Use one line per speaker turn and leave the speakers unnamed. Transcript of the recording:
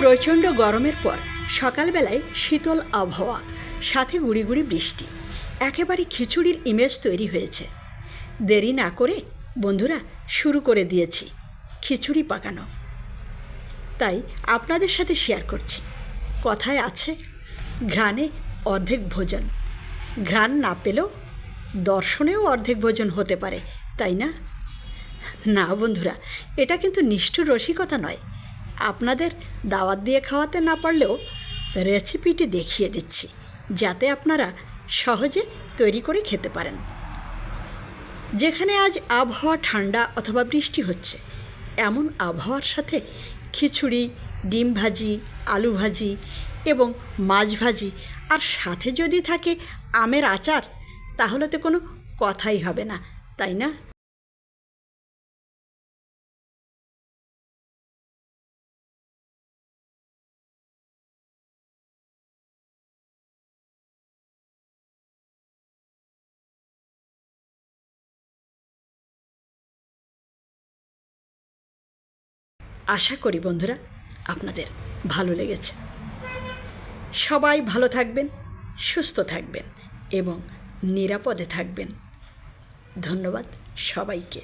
প্রচণ্ড গরমের পর সকালবেলায় শীতল আবহাওয়া, সাথে গুঁড়ি গুঁড়ি বৃষ্টি, একেবারে খিচুড়ির ইমেজ তৈরি হয়েছে। দেরি না করে বন্ধুরা শুরু করে দিয়েছি খিচুড়ি পাকানো। তাই আপনাদের সাথে শেয়ার করছি। কথায় আছে, ঘ্রাণে অর্ধেক ভোজন। ঘ্রাণ না পেলেও দর্শনেও অর্ধেক ভোজন হতে পারে, তাই না? না বন্ধুরা, এটা কিন্তু নিষ্ঠুর রসিকতা নয়। আপনাদের দাওয়াত দিয়ে খাওয়াতে না পারলেও রেসিপিটি দেখিয়ে দিচ্ছি, যাতে আপনারা সহজে তৈরি করে খেতে পারেন। যেখানে আজ আবহাওয়া ঠান্ডা অথবা বৃষ্টি হচ্ছে, এমন আবহাওয়ার সাথে খিচুড়ি, ডিম ভাজি, আলু ভাজি এবং মাছ ভাজি, আর সাথে যদি থাকে আমের আচার, তাহলে তো কোনো কথাই হবে না, তাই না? আশা করি বন্ধুরা আপনাদের ভালো লেগেছে। সবাই ভালো থাকবেন, সুস্থ থাকবেন এবং নিরাপদে থাকবেন। ধন্যবাদ সবাইকে।